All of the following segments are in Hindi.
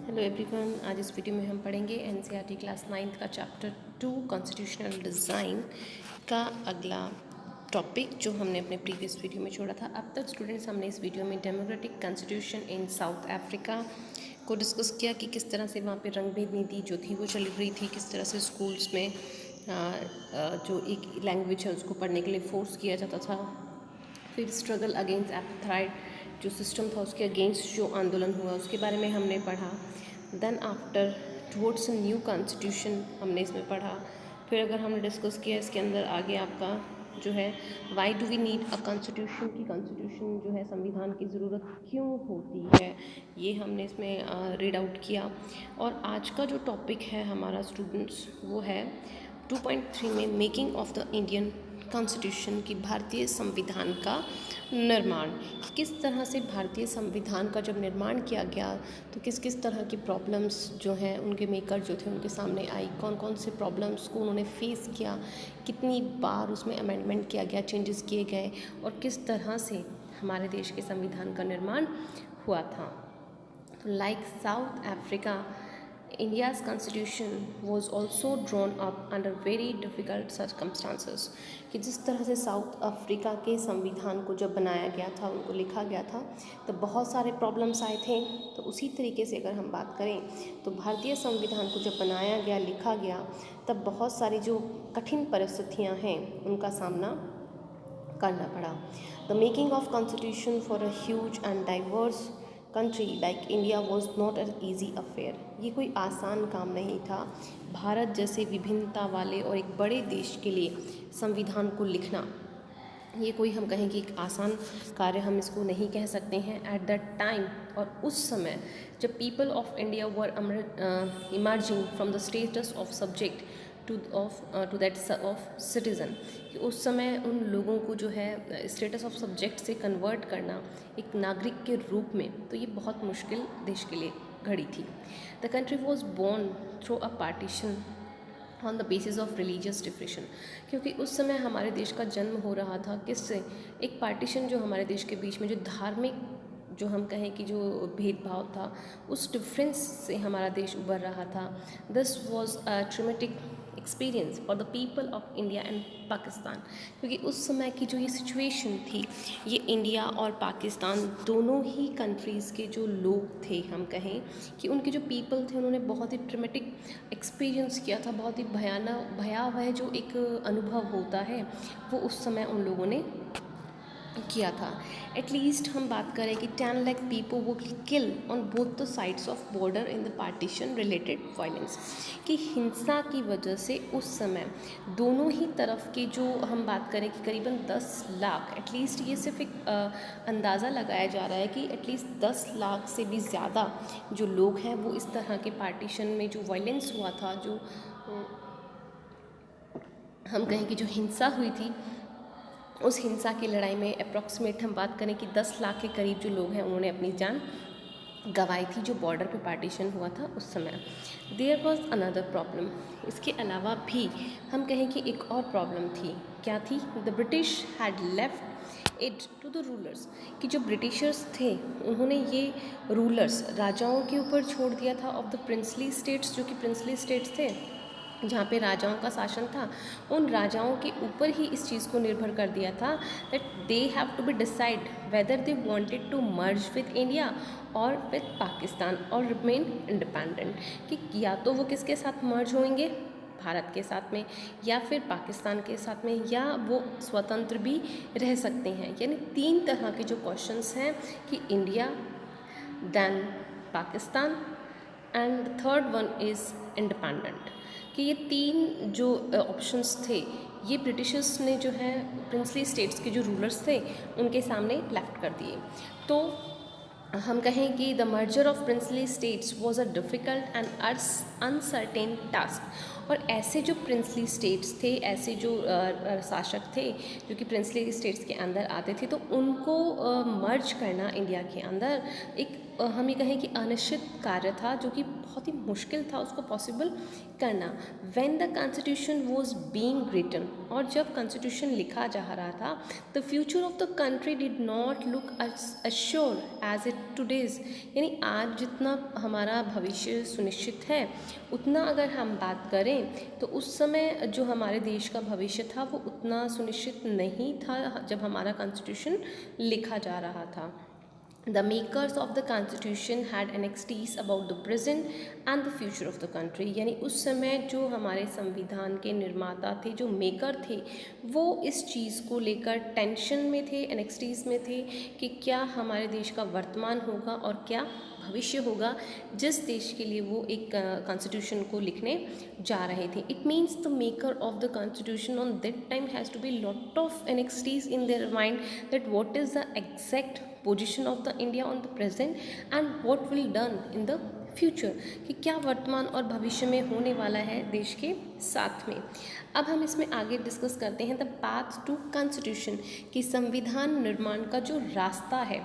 हेलो एवरीवन, आज इस वीडियो में हम पढ़ेंगे एनसीईआरटी क्लास 9th का चैप्टर 2 कॉन्स्टिट्यूशनल डिज़ाइन का अगला टॉपिक जो हमने अपने प्रीवियस वीडियो में छोड़ा था। अब तक स्टूडेंट्स हमने इस वीडियो में democratic constitution in south Africa को डिस्कस किया कि किस तरह से वहाँ पे रंग भेद नीति जो थी वो चल रही थी, किस तरह से स्कूल्स में जो एक लैंग्वेज है उसको पढ़ने के लिए फोर्स किया जाता था। फिर स्ट्रगल अगेंस्ट एपथाइड जो सिस्टम था उसके अगेंस्ट जो आंदोलन हुआ उसके बारे में हमने पढ़ा। Then after towards a new constitution हमने इसमें पढ़ा। फिर अगर हमने डिस्कस किया इसके अंदर आगे आपका जो है why do we need a constitution की कॉन्स्टिट्यूशन जो है संविधान की ज़रूरत क्यों होती है, ये हमने इसमें रीड आउट किया। और आज का जो टॉपिक है हमारा स्टूडेंट्स वो है 2.3 में making of the Indian constitution की भारतीय संविधान का निर्माण। किस तरह से भारतीय संविधान का जब निर्माण किया गया तो किस किस तरह की प्रॉब्लम्स जो हैं उनके मेकर जो थे उनके सामने आई, कौन कौन से प्रॉब्लम्स को उन्होंने फेस किया, कितनी बार उसमें अमेंडमेंट किया गया, चेंजेस किए गए और किस तरह से हमारे देश के संविधान का निर्माण हुआ था। Like south Africa, India's constitution was also drawn up under very difficult circumstances। कि जिस तरह से साउथ अफ्रीका के संविधान को जब बनाया गया था, उनको लिखा गया था, तो बहुत सारे प्रॉब्लम्स आए थे। तो उसी तरीके से अगर हम बात करें तो भारतीय संविधान को जब बनाया गया, लिखा गया, तब बहुत सारी जो कठिन परिस्थितियाँ हैं उनका सामना करना पड़ा। The making of constitution for a huge and diverse country like India was not an easy affair. ये कोई आसान काम नहीं था। भारत जैसे विभिन्नता वाले और एक बड़े देश के लिए संविधान को लिखना, ये कोई हम कहें कि एक आसान कार्य हम इसको नहीं कह सकते हैं एट दैट टाइम। और उस समय जब people of India were emerging from the status of subject to that of citizen, कि उस समय उन लोगों को जो है स्टेटस ऑफ सब्जेक्ट से कन्वर्ट करना एक नागरिक के रूप में, तो ये बहुत मुश्किल देश के लिए घड़ी थी। The country was born through a partition on the basis of religious difference, क्योंकि उस समय हमारे देश का जन्म हो रहा था किससे, एक पार्टीशन जो हमारे देश के बीच में जो धार्मिक जो हम कहें कि जो भेदभाव था उस डिफरेंस से हमारा देश उभर रहा था। This was a traumatic experience for the people of India and Pakistan, क्योंकि उस समय की जो ये सिचुएशन थी, ये इंडिया और पाकिस्तान दोनों ही कंट्रीज़ के जो लोग थे, हम कहें कि उनके जो पीपल थे, उन्होंने बहुत ही ट्रॉमेटिक एक्सपीरियंस किया था। बहुत ही भयावह जो एक अनुभव होता है वो उस समय उन लोगों ने किया था। एटलीस्ट हम बात करें कि 10 lakh people were kill on both the sides of border in the partition related violence, कि हिंसा की वजह से उस समय दोनों ही तरफ के जो हम बात करें कि करीबन 10 लाख, एटलीस्ट ये सिर्फ एक अंदाज़ा लगाया जा रहा है कि एटलीस्ट 10 लाख से भी ज़्यादा जो लोग हैं वो इस तरह के पार्टीशन में जो वायलेंस हुआ था, जो हम कहें कि जो हिंसा हुई थी, उस हिंसा की लड़ाई में अप्रॉक्सीमेट हम बात करें कि 10 लाख के करीब जो लोग हैं उन्होंने अपनी जान गंवाई थी जो बॉर्डर पे पार्टीशन हुआ था उस समय। देयर वॉज अनदर प्रॉब्लम, इसके अलावा भी हम कहें कि एक और प्रॉब्लम थी। क्या थी? The British had left it to the rulers, कि जो ब्रिटिशर्स थे उन्होंने ये रूलर्स राजाओं के ऊपर छोड़ दिया था ऑफ द प्रिंसली स्टेट्स, जो कि प्रिंसली स्टेट्स थे जहाँ पे राजाओं का शासन था, उन राजाओं के ऊपर ही इस चीज़ को निर्भर कर दिया था that they have to be decide whether they wanted to merge with India और विद पाकिस्तान और रिमेन इंडिपेंडेंट, कि या तो वो किसके साथ मर्ज होंगे, भारत के साथ में, या फिर पाकिस्तान के साथ में, या वो स्वतंत्र भी रह सकते हैं। यानी 3 तरह के जो क्वेश्चंस हैं कि India, then Pakistan and third one is independent, कि ये 3 जो ऑप्शंस थे ये ब्रिटिशर्स ने जो है प्रिंसली स्टेट्स के जो रूलर्स थे उनके सामने लेफ्ट कर दिए। तो हम कहें कि the merger of princely states was a difficult and uncertain task. और ऐसे जो प्रिंसली स्टेट्स थे, ऐसे जो शासक थे जो कि प्रिंसली स्टेट्स के अंदर आते थे, तो उनको मर्ज करना इंडिया के अंदर एक हम ये कहें कि अनिश्चित कार्य था, जो कि बहुत ही मुश्किल था उसको पॉसिबल करना। When the constitution was being written, और जब कॉन्स्टिट्यूशन लिखा जा रहा था, the future of the country did not look assure as it today's. यानी आज जितना हमारा भविष्य सुनिश्चित है, उतना अगर हम बात करें तो उस समय जो हमारे देश का भविष्य था वो उतना सुनिश्चित नहीं था जब हमारा कॉन्स्टिट्यूशन लिखा जा रहा था। The makers of the constitution had anxieties about the present and the future of the country। यानी उस समय जो हमारे संविधान के निर्माता थे, जो मेकर थे, वो इस चीज़ को लेकर टेंशन में थे, एनेक्सटीज में थे कि क्या हमारे देश का वर्तमान होगा और क्या भविष्य होगा, जिस देश के लिए वो एक कॉन्स्टिट्यूशन को लिखने जा रहे थे। It means the maker of the constitution on that time has to be lot of anxieties in their mind that what is the exact position of the India on the present and what will done in the future, कि क्या वर्तमान और भविष्य में होने वाला है देश के साथ में। अब हम इसमें आगे डिस्कस करते हैं द पाथ टू कॉन्स्टिट्यूशन, कि संविधान निर्माण का जो रास्ता है।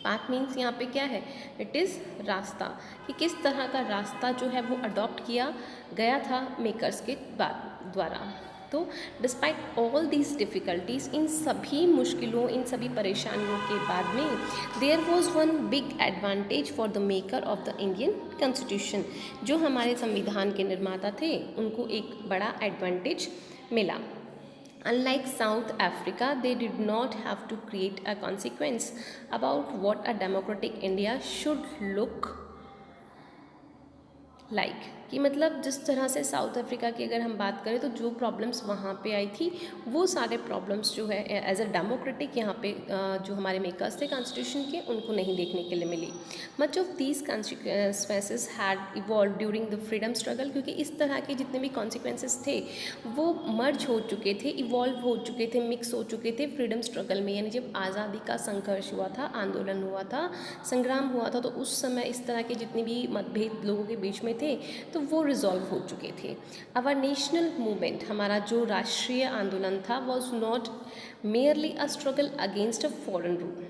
पाथ मीन्स यहाँ पे क्या है, इट इज़ रास्ता, कि किस तरह का रास्ता जो है वो अडॉप्ट किया गया था मेकर्स के द्वारा। तो डिस्पाइट ऑल दीज डिफ़िकल्टीज़, इन सभी मुश्किलों, इन सभी परेशानियों के बाद में there was one big advantage for the maker of the Indian constitution. जो हमारे संविधान के निर्माता थे उनको एक बड़ा एडवांटेज मिला। Unlike South Africa, they did not have to create a consequence about what a democratic India should look like। कि मतलब जिस तरह से साउथ अफ्रीका की अगर हम बात करें तो जो प्रॉब्लम्स वहाँ पे आई थी, वो सारे प्रॉब्लम्स जो है एज अ डेमोक्रेटिक यहाँ पे जो हमारे मेकर्स थे कॉन्स्टिट्यूशन के, उनको नहीं देखने के लिए मिली। Much of these consequences had evolve during the freedom struggle, क्योंकि इस तरह के जितने भी कॉन्सिक्वेंसेस थे वो मर्ज हो चुके थे, इवॉल्व हो चुके थे, मिक्स हो चुके थे फ्रीडम स्ट्रगल में। यानी जब आज़ादी का संघर्ष हुआ था, आंदोलन हुआ था, संग्राम हुआ था, तो उस समय इस तरह के जितने भी मतभेद लोगों के बीच में थे तो वो रिजॉल्व हो चुके थे। आवर नेशनल मूवमेंट, हमारा जो राष्ट्रीय आंदोलन था, was not merely a struggle against a foreign rule.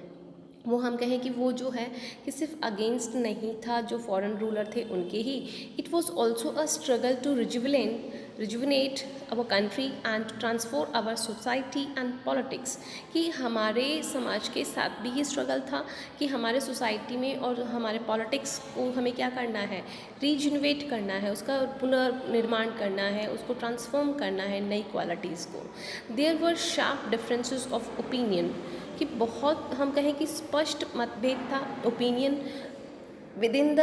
वो हम कहें कि वो जो है कि सिर्फ अगेंस्ट नहीं था जो फॉरेन रूलर थे उनके ही, it was also a struggle to rejuvenate our country and transform our society and politics. कि हमारे समाज के साथ भी ये स्ट्रगल था कि हमारे सोसाइटी में और हमारे पॉलिटिक्स को हमें क्या करना है, रीजनरेट करना है, उसका पुनर्निर्माण करना है, उसको ट्रांसफॉर्म करना है नई क्वालिटीज़ को। There were sharp differences of opinion, कि बहुत हम कहें कि स्पष्ट मतभेद था, opinion within the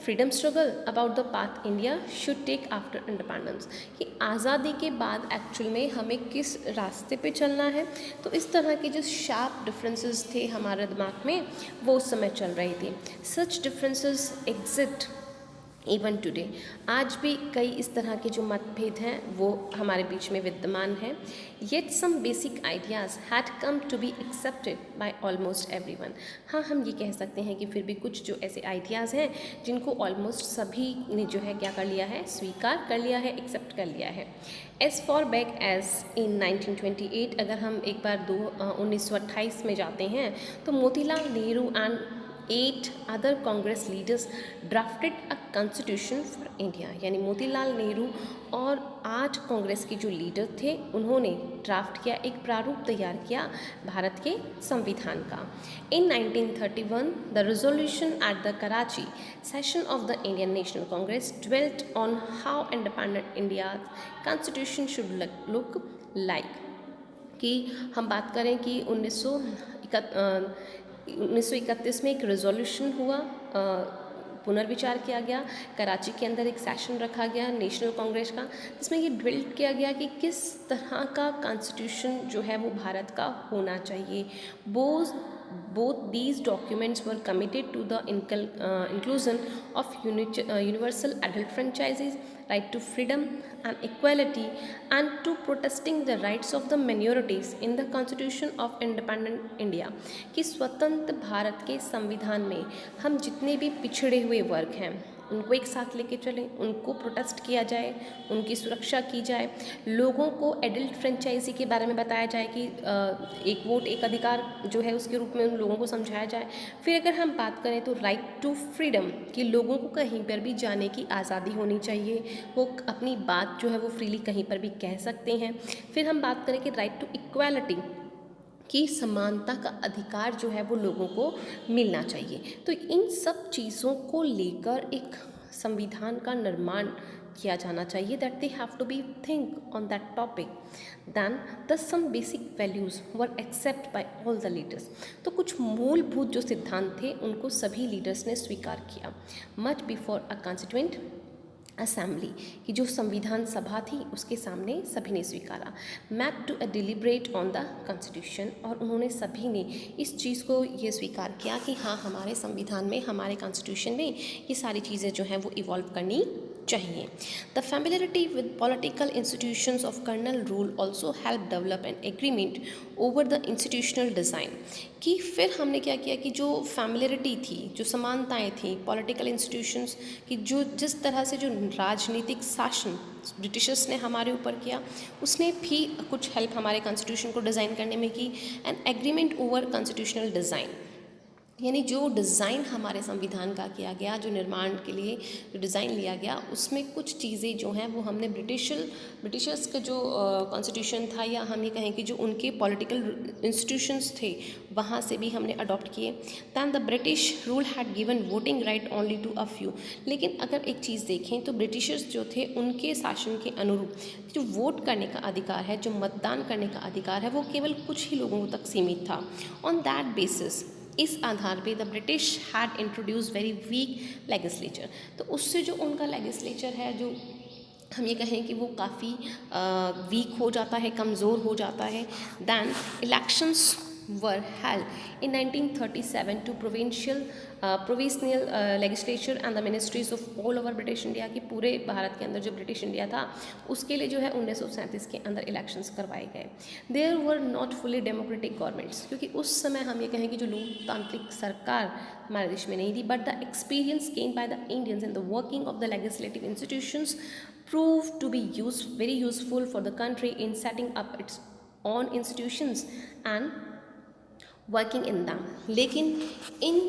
freedom struggle about the path India should take after independence, कि आज़ादी के बाद एक्चुअल में हमें किस रास्ते पे चलना है। तो इस तरह के जो शार्प डिफरेंसेस थे हमारे दिमाग में, वो उस समय चल रही थी। सच डिफरेंसेस एग्जिस्ट इवन टुडे, आज भी कई इस तरह के जो मतभेद हैं वो हमारे बीच में विद्यमान हैं। Yet some basic ideas had come to be accepted by almost everyone. हाँ, हम ये कह सकते हैं कि फिर भी कुछ जो ऐसे आइडियाज़ हैं जिनको ऑलमोस्ट सभी ने जो है क्या कर लिया है, स्वीकार कर लिया है, एक्सेप्ट कर लिया है। As far back as in 1928, अगर हम एक बार 1928 में जाते हैं तो Motilal Nehru and 8 other Congress leaders drafted a constitution for India. यानी मोतीलाल नेहरू और 8 कांग्रेस के जो लीडर थे उन्होंने ड्राफ्ट किया, एक प्रारूप तैयार किया भारत के संविधान का। इन 1931 the resolution at the Karachi session of the Indian national Congress dwelt on how independent India's constitution should look like। कि हम बात करें कि 1931 में एक रेजोल्यूशन हुआ, पुनर्विचार किया गया, कराची के अंदर एक सेशन रखा गया नेशनल कांग्रेस का, जिसमें ये ड्रिल्ड किया गया कि किस तरह का कॉन्स्टिट्यूशन जो है वो भारत का होना चाहिए। both these documents were committed to the inclusion of universal adult franchises, right to freedom and equality, and to protesting the rights of the minorities in the constitution of independent India। कि स्वतंत्र भारत के संविधान में हम जितने भी पिछड़े हुए वर्ग हैं उनको एक साथ लेके चलें, उनको प्रोटेस्ट किया जाए, उनकी सुरक्षा की जाए, लोगों को एडल्ट फ्रेंचाइजी के बारे में बताया जाए कि एक वोट एक अधिकार जो है उसके रूप में उन लोगों को समझाया जाए। फिर अगर हम बात करें तो राइट टू फ्रीडम, कि लोगों को कहीं पर भी जाने की आज़ादी होनी चाहिए, वो अपनी बात जो है वो फ्रीली कहीं पर भी कह सकते हैं। फिर हम बात करें कि राइट टू इक्वालिटी, कि समानता का अधिकार जो है वो लोगों को मिलना चाहिए। तो इन सब चीज़ों को लेकर एक संविधान का निर्माण किया जाना चाहिए, that they have to be think on that topic. Then the some basic values were accept by all the leaders. तो कुछ मूलभूत जो सिद्धांत थे उनको सभी लीडर्स ने स्वीकार किया। Much before a constituent assembly, कि जो संविधान सभा थी उसके सामने सभी ने स्वीकारा। Met to deliberate on the constitution, और उन्होंने सभी ने इस चीज़ को ये स्वीकार किया कि हाँ, हमारे संविधान में, हमारे कॉन्स्टिट्यूशन में ये सारी चीज़ें जो हैं वो इवॉल्व करनी चाहिए। The familiarity with political institutions of colonial rule also help develop an agreement over the institutional design, कि फिर हमने क्या किया कि जो फैमिलियरिटी थी, जो समानताएं थी पॉलिटिकल इंस्टीट्यूशंस की, जो जिस तरह से जो राजनीतिक शासन ब्रिटिशर्स ने हमारे ऊपर किया, उसने भी कुछ हेल्प हमारे कॉन्स्टिट्यूशन को डिज़ाइन करने में की। N agreement over constitutional design, यानी जो डिज़ाइन हमारे संविधान का किया गया, जो निर्माण के लिए जो डिज़ाइन लिया गया, उसमें कुछ चीज़ें जो हैं वो हमने ब्रिटिशर्स का जो कॉन्स्टिट्यूशन था, या हम ये कहें कि जो उनके पॉलिटिकल इंस्टीट्यूशंस थे, वहाँ से भी हमने अडॉप्ट किए। Then the British rule had given voting right only to a few. लेकिन अगर एक चीज़ देखें तो ब्रिटिशर्स जो थे उनके शासन के अनुरूप जो वोट करने का अधिकार है, जो मतदान करने का अधिकार है, वो केवल कुछ ही लोगों तक सीमित था। ऑन दैट बेसिस, इस आधार पे the British had introduce very weak legislature. तो उससे जो उनका लेजिस्लेचर है, जो हम ये कहें कि वो काफ़ी वीक हो जाता है, कमज़ोर हो जाता है। Then elections were held in 1937 to provincial legislature and the ministries of all over British India, की पूरे भारत के अंदर जो ब्रिटिश इंडिया था उसके लिए जो है 1937 के अंदर इलेक्शंस करवाए गए। There were not fully democratic governments, क्योंकि उस समय हम ये कहें कि जो लोकतांत्रिक सरकार हमारे देश में नहीं थी, but the experience gain by the Indians in the working of the legislative institutions proved to be very useful for the country in setting up its own institutions and working in them। लेकिन इन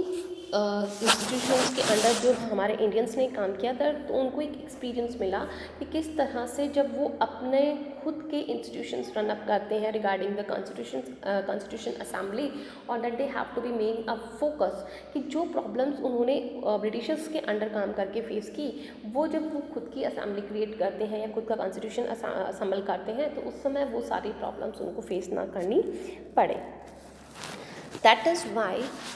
इंस्टीट्यूशंस के अंदर जो हमारे इंडियंस ने काम किया था, तो उनको एक एक्सपीरियंस मिला कि किस तरह से जब वो अपने खुद के इंस्टीट्यूशंस रन अप करते हैं रिगार्डिंग द कॉन्स्टिट्यूशन असेंबली, और that they have to be main a focus, कि जो प्रॉब्लम्स उन्होंने ब्रिटिशर्स के अंडर काम करके फेस की, वो जब वो खुद की असेंबली क्रिएट करते हैं या खुद का कॉन्स्टिट्यूशन असेंबल करते हैं, तो उस समय वो सारी प्रॉब्लम्स उनको फेस ना करनी पड़े। That is why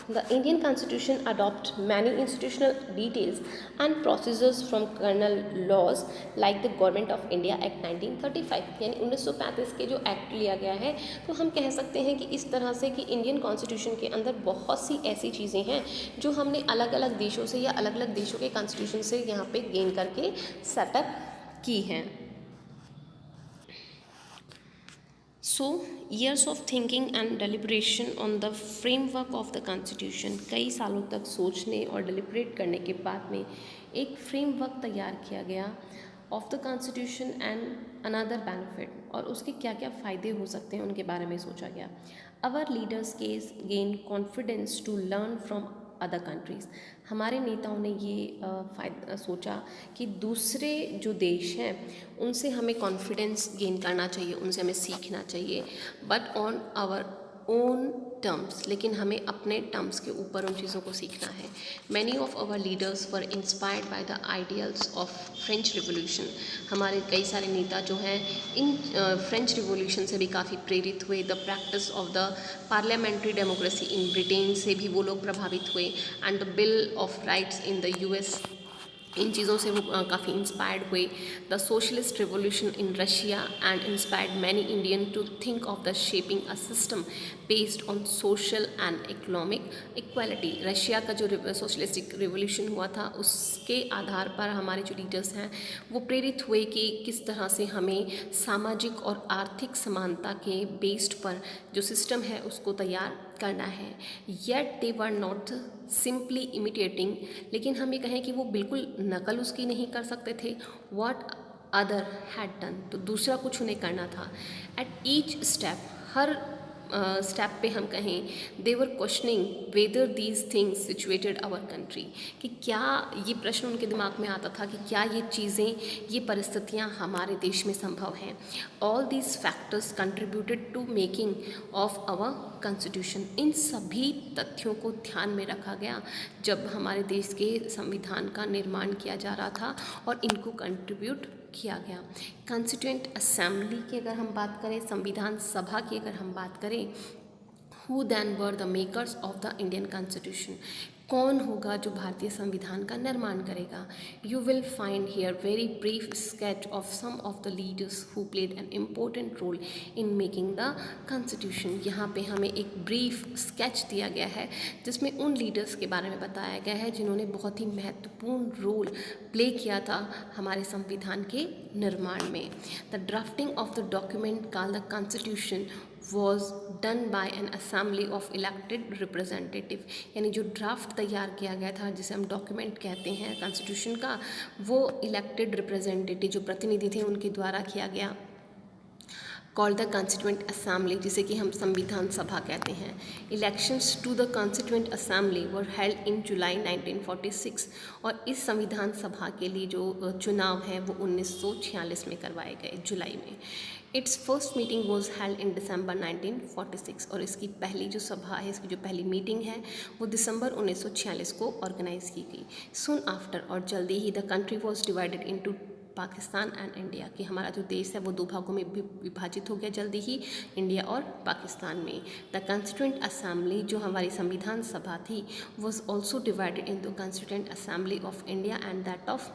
the Indian Constitution adopt many institutional details and procedures from kernel laws like the Government of India Act 1935, यानी 1935 के जो एक्ट लिया गया है, तो हम कह सकते हैं कि इस तरह से कि इंडियन कॉन्स्टिट्यूशन के अंदर बहुत सी ऐसी चीज़ें हैं जो हमने अलग अलग देशों से या अलग अलग देशों के कॉन्स्टिट्यूशन से यहाँ पे गेन करके सेटअप की हैं। So, years of thinking and deliberation on the framework of the constitution, कई सालों तक सोचने और डिलिब्रेट करने के बाद में एक फ्रेमवर्क तैयार किया गया of the constitution and another benefit, और उसके क्या क्या फ़ायदे हो सकते हैं उनके बारे में सोचा गया। Our leaders case gain confidence to learn from other countries, हमारे नेताओं ने ये सोचा कि दूसरे जो देश हैं उनसे हमें कॉन्फिडेंस गेन करना चाहिए, उनसे हमें सीखना चाहिए, but on our own terms, लेकिन हमें अपने टर्म्स के ऊपर उन चीज़ों को सीखना है। Many of our leaders were inspired by the ideals of French revolution, हमारे कई सारे नेता जो हैं इन फ्रेंच रिवोल्यूशन से भी काफ़ी प्रेरित हुए। The practice of the parliamentary democracy in Britain से भी वो लोग प्रभावित हुए, and the bill of rights in the US, इन चीज़ों से वो काफ़ी इंस्पायर्ड हुए। The socialist revolution in Russia and inspired many Indian to think of the shaping a system based on social and economic equality, Russia का जो सोशलिस्टिक रिवोल्यूशन हुआ था उसके आधार पर हमारे जो लीडर्स हैं वो प्रेरित हुए कि किस तरह से हमें सामाजिक और आर्थिक समानता के बेस्ड पर जो सिस्टम है उसको तैयार करना है। Yet they were not simply imitating, लेकिन हम ये कहें कि वो बिल्कुल नकल उसकी नहीं कर सकते थे। व्हाट अदर हैड डन, तो दूसरा कुछ उन्हें करना था। एट ईच स्टेप, हर स्टेप पे हम कहें, they were questioning whether these things situated our country, कि क्या ये प्रश्न उनके दिमाग में आता था कि क्या ये चीज़ें, ये परिस्थितियाँ हमारे देश में संभव हैं। All these factors contributed to making of our constitution, इन सभी तथ्यों को ध्यान में रखा गया जब हमारे देश के संविधान का निर्माण किया जा रहा था, और इनको कंट्रीब्यूट किया गया। कॉन्स्टिट्यूएंट असेंबली की अगर हम बात करें, संविधान सभा की अगर हम बात करें, who then were the makers of the Indian constitution, कौन होगा जो भारतीय संविधान का निर्माण करेगा। You will find here very brief sketch of some of the leaders who played an important role in making the constitution. यहाँ पे हमें एक ब्रीफ स्केच दिया गया है जिसमें उन लीडर्स के बारे में बताया गया है जिन्होंने बहुत ही महत्वपूर्ण रोल प्ले किया था हमारे संविधान के निर्माण में। The drafting of the document called the constitution was done by an assembly of elected representative, यानी जो ड्राफ्ट तैयार किया गया था जिसे हम डॉक्यूमेंट कहते हैं कॉन्स्टिट्यूशन का, वो इलेक्टेड रिप्रेजेंटेटिव जो प्रतिनिधि थे उनके द्वारा किया गया। कॉल्ड द कॉन्स्टिट्यूएंट असेंबली, जिसे कि हम संविधान सभा कहते हैं। Elections to the constituent assembly were held in July 1946, और इस संविधान सभा के लिए जो चुनाव हैं वो 1946 में करवाए गए, जुलाई में। Its first meeting was held in December 1946, और इसकी पहली जो सभा है, इसकी जो पहली मीटिंग है वो दिसंबर 1946 को ऑर्गेनाइज की गई। सून आफ्टर, और जल्दी ही, the country was divided into Pakistan and India, कि हमारा जो देश है वो दो भागों में विभाजित हो गया जल्दी ही, इंडिया और पाकिस्तान में। द कॉन्स्टिट्यूएंट असेंबली, जो हमारी संविधान सभा थी, was also divided in the constituent assembly of India and that of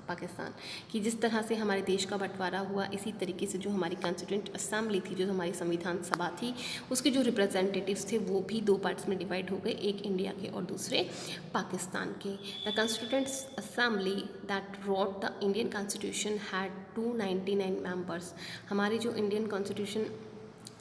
Pakistan, कि जिस तरह से हमारे देश का बंटवारा हुआ, इसी तरीके से जो हमारी कॉन्स्टिट्यूएंट असेंबली थी, जो हमारी संविधान सभा थी, उसके जो रिप्रेजेंटेटिव्स थे वो भी दो पार्ट्स में डिवाइड हो गए, एक इंडिया के और दूसरे पाकिस्तान के। The constituent assembly that wrote the Indian constitution had 299 members, हमारे जो इंडियन कॉन्स्टिट्यूशन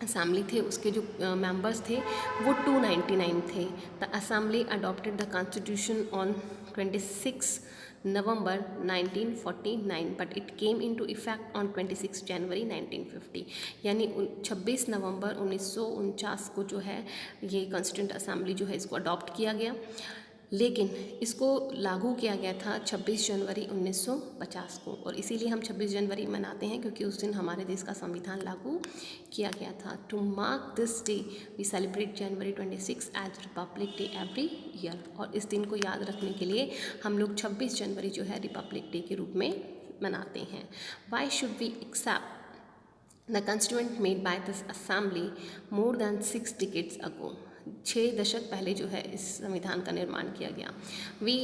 असेंबली थे उसके जो मेंबर्स थे वो 299 थे। The assembly adopted the constitution on 26 November 1949, but it came into effect on 26 जनवरी 1950, यानी 26 नवंबर 1949 को जो है ये कॉन्स्टिट्यूएंट असेंबली जो है इसको अडॉप्ट किया गया, लेकिन इसको लागू किया गया था 26 जनवरी 1950 को, और इसीलिए हम 26 जनवरी मनाते हैं क्योंकि उस दिन हमारे देश का संविधान लागू किया गया था। To mark this day we celebrate January 26 as republic day every year, और इस दिन को याद रखने के लिए हम लोग 26 जनवरी जो है रिपब्लिक डे के रूप में मनाते हैं। Why should we accept the constituent made by this assembly more than 6 decades ago, 6 दशक पहले जो है इस संविधान का निर्माण किया गया। We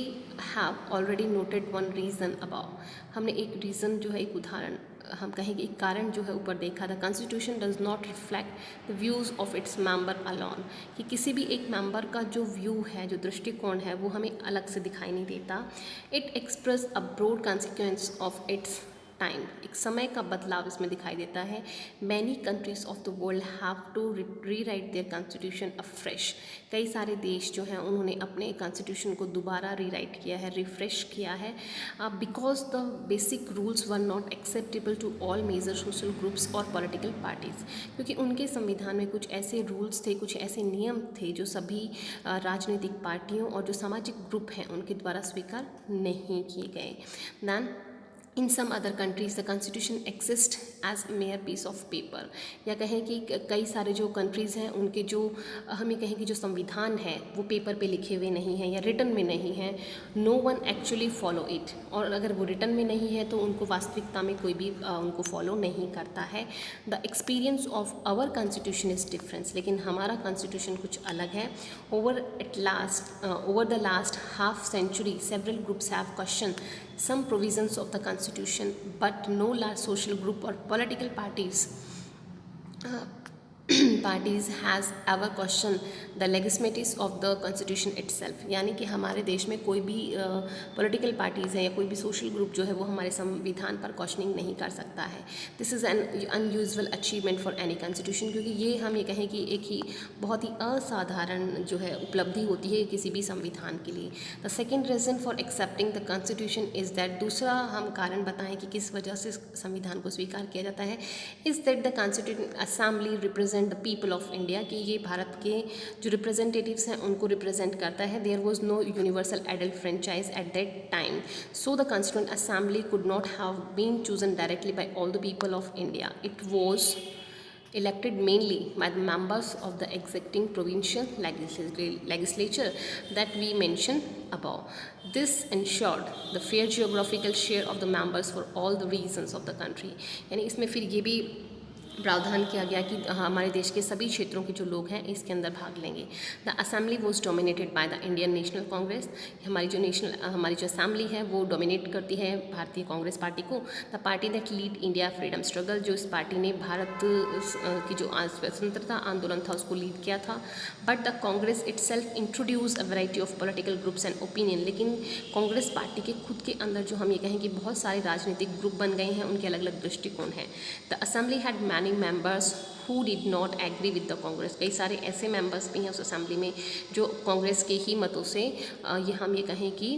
have already noted one reason about, हमने एक रीज़न जो है, एक उदाहरण हम कहेंगे, एक कारण जो है ऊपर देखा। The constitution does not reflect the views of its member alone, कि किसी भी एक मेंबर का जो व्यू है, जो दृष्टिकोण है, वो हमें अलग से दिखाई नहीं देता। It express a broad consequence of its time, एक समय का बदलाव इसमें दिखाई देता है। Many countries of the world have to rewrite their constitution afresh, कई सारे देश जो हैं उन्होंने अपने कॉन्स्टिट्यूशन को दोबारा री राइट किया है, रिफ्रेश किया है, because the basic rules were not acceptable to all major social groups और पॉलिटिकल पार्टीज़, क्योंकि उनके संविधान में कुछ ऐसे रूल्स थे, कुछ ऐसे नियम थे जो सभी राजनीतिक पार्टियों और जो सामाजिक ग्रुप हैं उनके द्वारा स्वीकार नहीं किए गए। Then in some other countries the constitution exist as mere piece of paper, या कहें कि कई सारे जो कंट्रीज़ हैं उनके जो हम ये कहें कि जो संविधान है वो पेपर पे लिखे हुए नहीं हैं या रिटन में नहीं है। No one actually follow it, और अगर वो रिटन में नहीं है तो उनको वास्तविकता में कोई भी उनको फॉलो नहीं करता है। The experience of our constitution is difference, लेकिन हमारा कॉन्स्टिट्यूशन कुछ अलग है। Over the last half century several groups have question some provisions of the constitution, but no large social group or political parties parties has ever questioned the legitimacy of the constitution itself। यानी कि हमारे देश में कोई भी पॉलिटिकल पार्टीज़ हैं या कोई भी सोशल ग्रुप जो है वो हमारे संविधान पर क्वेश्चनिंग नहीं कर सकता है। This is an unusual achievement for any constitution, क्योंकि ये हम ये कहें कि एक ही बहुत ही असाधारण जो है उपलब्धि होती है किसी भी संविधान के लिए। The second reason for accepting the constitution is that, दूसरा हम कारण बताएं कि किस वजह से संविधान को स्वीकार किया जाता है, is that the constituent assembly represent the people of India, कि ये भारत के जो रिप्रेजेंटेटिव्स हैं उनको रिप्रेजेंट करता है। There was no universal adult franchise at that time, so the constituent assembly could not have been chosen directly by all the people of India. It was elected mainly by the members of the executive provincial legislature that we mentioned above. This ensured the fair geographical share of the members for all the regions of the country। यानी इसमें फिर ये भी प्रावधान किया गया कि हमारे देश के सभी क्षेत्रों के जो लोग हैं इसके अंदर भाग लेंगे। The assembly was dominated by the Indian national Congress, हमारी जो असेंबली है वो डोमिनेट करती है भारतीय कांग्रेस पार्टी को। The party that lead India freedom struggle, जो इस पार्टी ने भारत की जो स्वतंत्रता आंदोलन था उसको लीड किया था। But the Congress it self introduce a variety of political groups and opinion, लेकिन कांग्रेस पार्टी के खुद के अंदर जो हम ये कहें कि बहुत सारे राजनीतिक ग्रुप बन गए हैं, उनके अलग अलग दृष्टिकोण हैं। The assembly had many members who did not agree with the Congress, कई सारे ऐसे मेंबर्स भी हैं उस असेंबली में जो कांग्रेस के ही मतों से ये हम ये कहें कि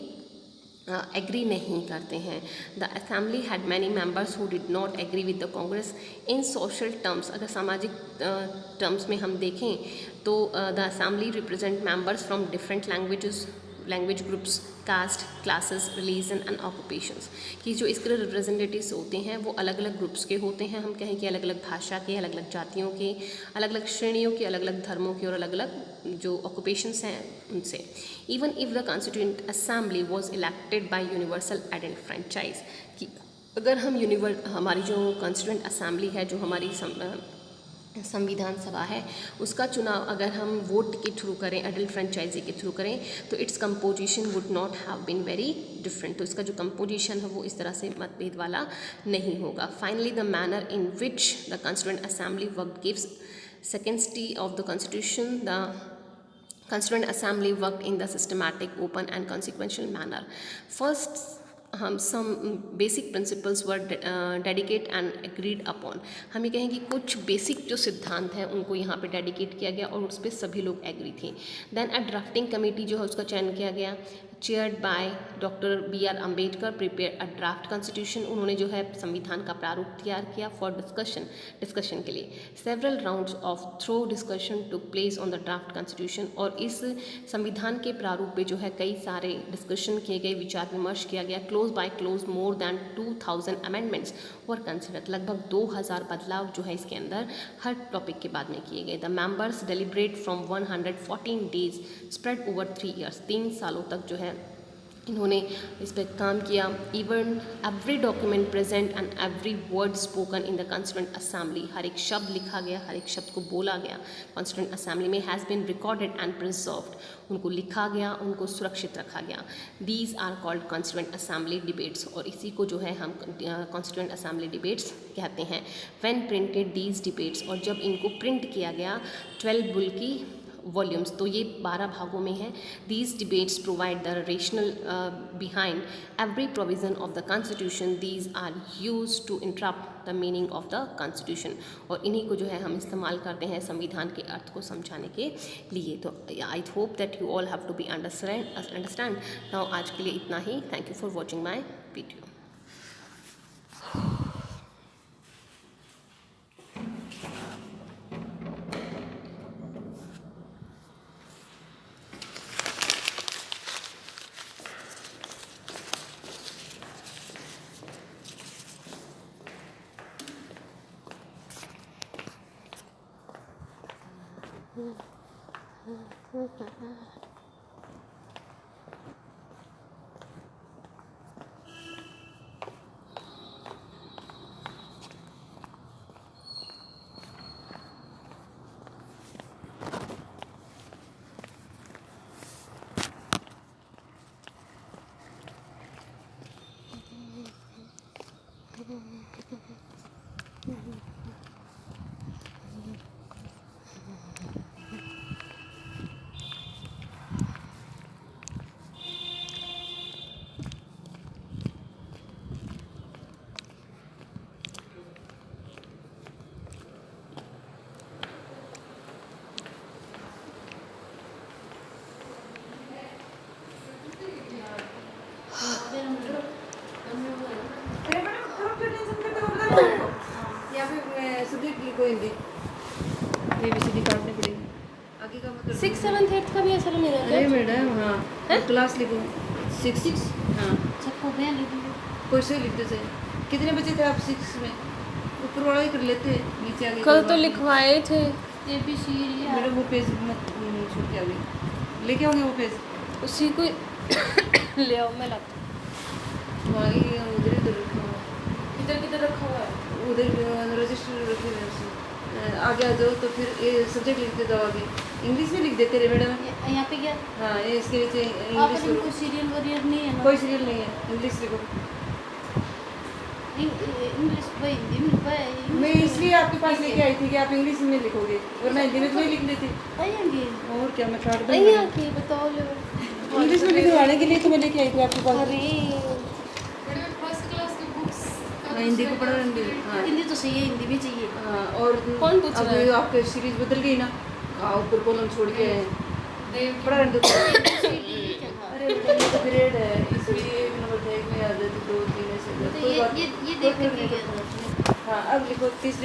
एग्री नहीं करते हैं। The assembly had many members who did not agree with the Congress in social terms, अगर सामाजिक टर्म्स में हम देखें तो the assembly represent members from different language groups, caste, classes, religion and occupations, कि जो इसके रिप्रेजेंटेटिव्स होते हैं वो अलग अलग ग्रुप्स के होते हैं, हम कहें कि अलग अलग भाषा के, अलग अलग जातियों के, अलग अलग श्रेणियों के, अलग अलग धर्मों के और अलग अलग जो ऑक्यूपेशंस हैं उनसे। Even if the constituent assembly was elected by universal adult franchise, कि अगर हम हमारी जो कॉन्स्टिट्यूएंट असेंबली है, जो हमारी संविधान सभा है, उसका चुनाव अगर हम वोट के थ्रू करें, एडल्ट फ्रेंचाइजी के थ्रू करें, तो its composition would not have been very different, तो इसका जो कंपोजिशन है वो इस तरह से मतभेद वाला नहीं होगा। Finally the manner in which the constituent assembly work gives secondary of the constitution. The Constituent Assembly worked in the systematic, open and consequential manner. First, some basic principles were dedicated and agreed upon। हम ये कहें कि कुछ बेसिक जो सिद्धांत हैं उनको यहाँ पे डेडिकेट किया गया और उस पर सभी लोग एग्री थे। देन अ ड्राफ्टिंग कमेटी जो है उसका चयन किया गया, chaired by doctor B.R. Ambedkar, prepare a draft constitution, उन्होंने जो है संविधान का प्रारूप तैयार किया फॉर डिस्कशन के लिए। Several rounds of through discussion took place on the draft constitution, और इस संविधान के प्रारूप पे जो है कई सारे डिस्कशन किए गए, विचार विमर्श किया गया। Close by close more than 2000 amendments were considered, लगभग 2000 बदलाव जो है इसके अंदर हर टॉपिक के बाद में किए गए। The members deliberate from 114 days spread over 3 years, 3 सालों तक जो है इन्होंने इस पर काम किया। Even every document present and every word spoken in the constituent assembly, हर एक शब्द लिखा गया, हर एक शब्द को बोला गया कॉन्स्टिट्यूएंट असेंबली में, has been recorded and preserved, उनको लिखा गया, उनको सुरक्षित रखा गया। These are called constituent assembly debates, और इसी को जो है हम कॉन्स्टिट्यूएंट असेंबली डिबेट्स कहते हैं। व्हेन प्रिंटेड दीज डिबेट्स, और जब इनको प्रिंट किया गया 12 बुल्की वॉल्यूम्स, तो ये 12 भागों में है। These debates provide the rational behind every provision of the constitution, these are use to interpret the meaning of the constitution, और इन्हीं को जो है हम इस्तेमाल करते हैं संविधान के अर्थ को समझाने के लिए। तो I hope that you all have to be understand now. आज के लिए इतना ही। Thank you for watching my video. Hindi ABCD काटनी पड़ेगी आगे का मतलब 6th 7th 8th का भी ऐसा नहीं रहता अरे मैडम हाँ क्लास लिखो 6 हाँ सबको मैं लिख दूँगी। कोई से लिखते थे कितने बचे थे आप 6 में ऊपर वाला ही कर लेते नीचे आगे कल तो करवा- लिखवाए थे। ABC मैडम वो पेज मत छोड़ के आ गई लेके आओगे वो पेज उसी को ले आओ, मैं लाती वहाँ ही उधर इधर रखा हुआ किधर किधर रखा हुआ है। उधर रजिस्टर रखे हुए हैं उसमें। आगे आ जाओ तो फिर ये सब्जेक्ट लिखते जाओ आगे इंग्लिश में लिख देते रहे मैडम यहाँ पे क्या हाँ ये इसके नीचे आप इंग्लिश कोई करो सीरियल वरियल नहीं है ना कोई सीरियल नहीं है इंग्लिश लिखो इंग्लिश भाई हिंदी में भाई मैं इसलिए आपके पास लेके आई थी कि आप इंग्लिश में लिखोगे वरना हिंदी में तो नहीं लिख देती आएंगे और क्या मैं काट नहीं दूँगी आके बताओ ले। इंग्लिश में लिखवाने के लिए तो मैं लेके आई थी आपके पास अरे हाँ, हिंदी को पढ़ा रही हाँ हिंदी तो सही है हिंदी भी चाहिए हाँ, और कौन पूछ रहा है? अब आपके सीरीज बदल गई ना हाँ ऊपर कॉलम छोड़ के पढ़ा रहे क्या अरे बेटा ये तो ग्रेड है इसमें 1 नंबर था 1 में आ जाती 2 3 ऐसे तो कोई बात ये कोई देख फर्क कर नहीं गया पड़ता। हाँ अब लिखो तीसरे